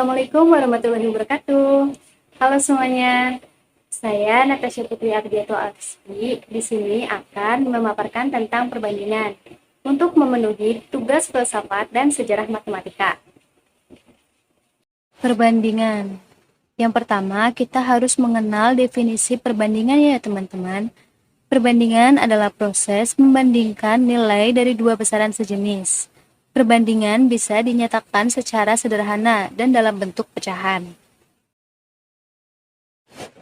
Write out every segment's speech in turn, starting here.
Assalamualaikum warahmatullahi wabarakatuh. Halo semuanya, saya Natasha Putri Ardiato Aksyi di sini akan memaparkan tentang perbandingan untuk memenuhi tugas filsafat dan sejarah matematika. Perbandingan. Yang pertama, kita harus mengenal definisi perbandingan ya teman-teman. Perbandingan adalah proses membandingkan nilai dari dua besaran sejenis. Perbandingan bisa dinyatakan secara sederhana dan dalam bentuk pecahan.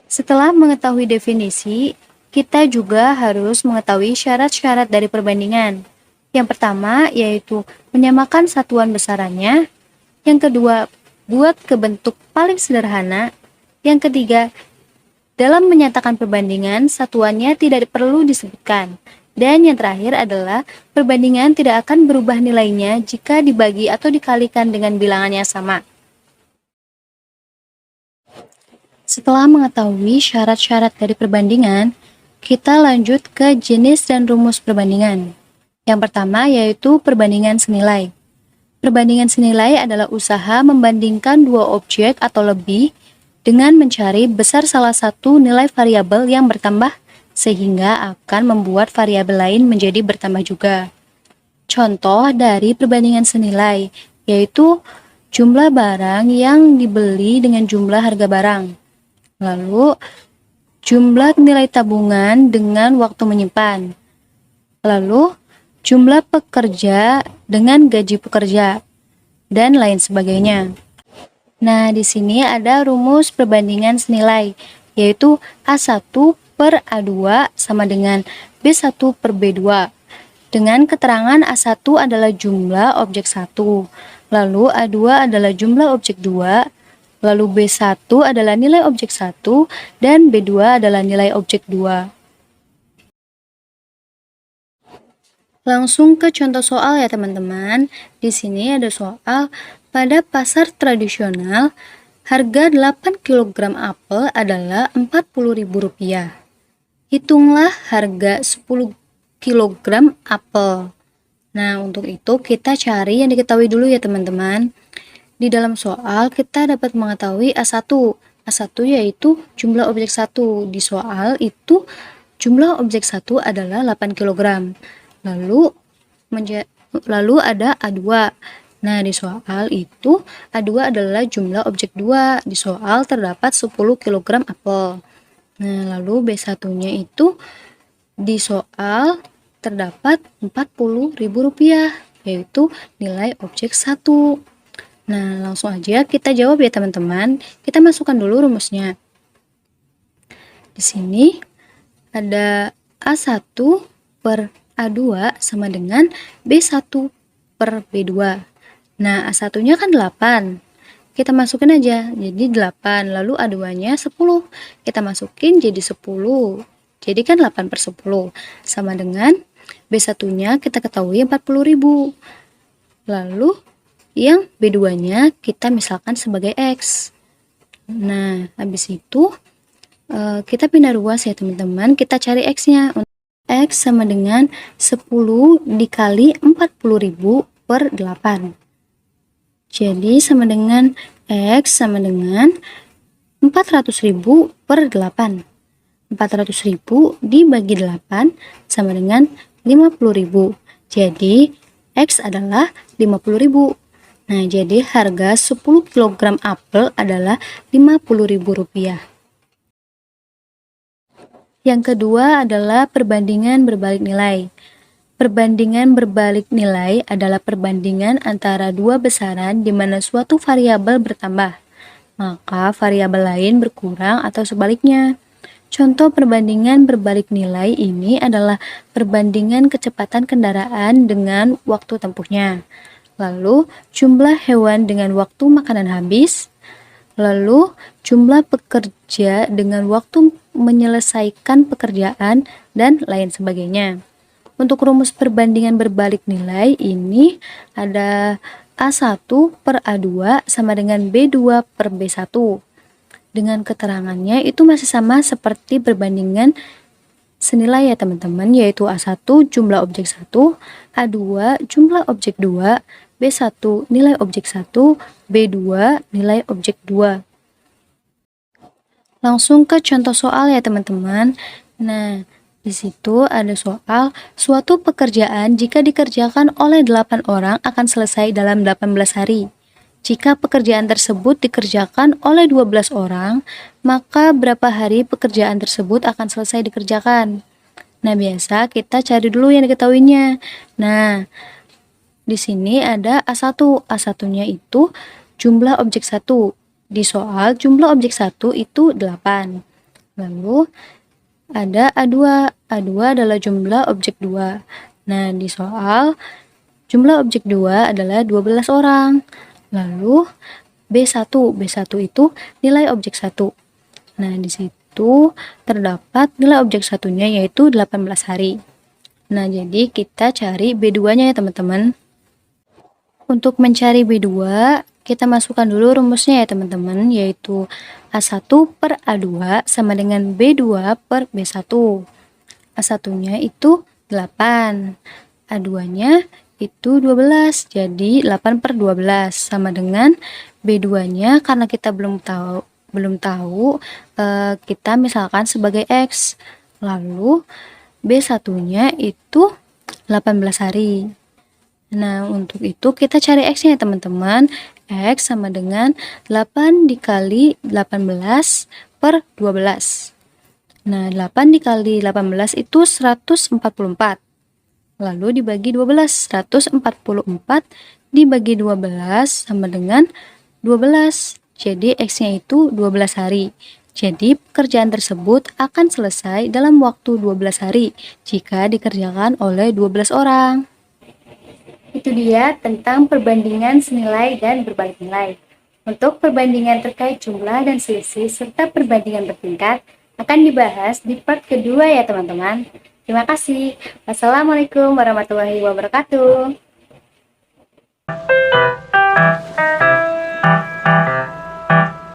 Setelah mengetahui definisi, kita juga harus mengetahui syarat-syarat dari perbandingan. Yang pertama yaitu menyamakan satuan besarannya. Yang kedua, buat ke bentuk paling sederhana. Yang ketiga, dalam menyatakan perbandingan, satuannya tidak perlu disebutkan. Dan yang terakhir adalah perbandingan tidak akan berubah nilainya jika dibagi atau dikalikan dengan bilangan yang sama. Setelah mengetahui syarat-syarat dari perbandingan, kita lanjut ke jenis dan rumus perbandingan. Yang pertama yaitu perbandingan senilai. Perbandingan senilai adalah usaha membandingkan dua objek atau lebih dengan mencari besar salah satu nilai variabel yang bertambah sehingga akan membuat variabel lain menjadi bertambah juga. Contoh dari perbandingan senilai yaitu jumlah barang yang dibeli dengan jumlah harga barang. Lalu jumlah nilai tabungan dengan waktu menyimpan. Lalu jumlah pekerja dengan gaji pekerja dan lain sebagainya. Nah, di sini ada rumus perbandingan senilai yaitu A1 per A2 sama dengan B1 per B2. Dengan keterangan A1 adalah jumlah objek 1, lalu A2 adalah jumlah objek 2, lalu B1 adalah nilai objek 1, dan B2 adalah nilai objek 2. Langsung ke contoh soal ya teman-teman. Di sini ada soal pada pasar tradisional, harga 8 kg apel adalah Rp40.000. Hitunglah harga 10 kg apel. Nah, untuk itu kita cari yang diketahui dulu ya teman-teman. Di dalam soal kita dapat mengetahui A1. A1 yaitu jumlah objek 1. Di soal itu jumlah objek 1 adalah 8 kg. Lalu ada A2. Nah, di soal itu A2 adalah jumlah objek 2. Di soal terdapat 10 kg apel. Nah, lalu B1-nya itu di soal terdapat Rp40.000, yaitu nilai objek 1. Nah, langsung aja kita jawab ya teman-teman. Kita masukkan dulu rumusnya. Di sini ada A1 per A2 sama dengan B1 per B2. Nah, A1-nya kan 8. Kita masukin aja, jadi 8, lalu A2-nya 10. Kita masukin jadi 10. Jadi kan 8 per 10. Sama dengan B1-nya kita ketahui 40.000. Lalu yang B2-nya kita misalkan sebagai X. Nah, habis itu kita pindah ruas ya teman-teman. Kita cari X-nya. X sama dengan 10 dikali 40.000 per 8. Jadi sama dengan X sama dengan 400.000 per 8. 400.000 dibagi 8 sama dengan 50.000. Jadi X adalah 50.000. Nah, jadi harga 10 kg apel adalah Rp50.000. Yang kedua adalah perbandingan berbalik nilai. Perbandingan berbalik nilai adalah perbandingan antara dua besaran di mana suatu variabel bertambah, maka variabel lain berkurang atau sebaliknya. Contoh perbandingan berbalik nilai ini adalah perbandingan kecepatan kendaraan dengan waktu tempuhnya, lalu jumlah hewan dengan waktu makanan habis, lalu jumlah pekerja dengan waktu menyelesaikan pekerjaan, dan lain sebagainya. Untuk rumus perbandingan berbalik nilai ini ada A1 per A2 sama dengan B2 per B1. Dengan keterangannya itu masih sama seperti perbandingan senilai ya teman-teman, yaitu A1 jumlah objek 1, A2 jumlah objek 2, B1 nilai objek 1, B2 nilai objek 2. Langsung ke contoh soal ya teman-teman. Nah, di situ ada soal, suatu pekerjaan jika dikerjakan oleh 8 orang akan selesai dalam 18 hari. Jika pekerjaan tersebut dikerjakan oleh 12 orang, maka berapa hari pekerjaan tersebut akan selesai dikerjakan? Nah, biasa kita cari dulu yang diketahuinya. Nah, di sini ada A1. A1-nya itu jumlah objek 1. Di soal jumlah objek 1 itu 8. Lalu ada A2. A2 adalah jumlah objek 2. Nah, di soal jumlah objek 2 adalah 12 orang. Lalu B1. B1 itu nilai objek 1. Nah, di situ terdapat nilai objek satunya yaitu 18 hari. Nah, jadi kita cari B2-nya ya teman-teman. Untuk mencari B2, kita masukkan dulu rumusnya ya teman-teman, yaitu A1 per A2 sama dengan B2 per B1. A1-nya itu 8, A2-nya itu 12, jadi 8 per 12 sama dengan B2-nya karena kita belum tahu kita misalkan sebagai X. Lalu B1-nya itu 18 hari. Nah, untuk itu kita cari X-nya ya teman-teman. X sama dengan 8 dikali 18 per 12. Nah, 8 dikali 18 itu 144. Lalu dibagi 12. 144 dibagi 12 sama dengan 12. Jadi X-nya itu 12 hari. Jadi pekerjaan tersebut akan selesai dalam waktu 12 hari jika dikerjakan oleh 12 orang. Itu dia tentang perbandingan senilai dan berbalik nilai. Untuk perbandingan terkait jumlah dan selisih serta perbandingan bertingkat akan dibahas di part kedua ya teman-teman. Terima kasih. Wassalamualaikum warahmatullahi wabarakatuh.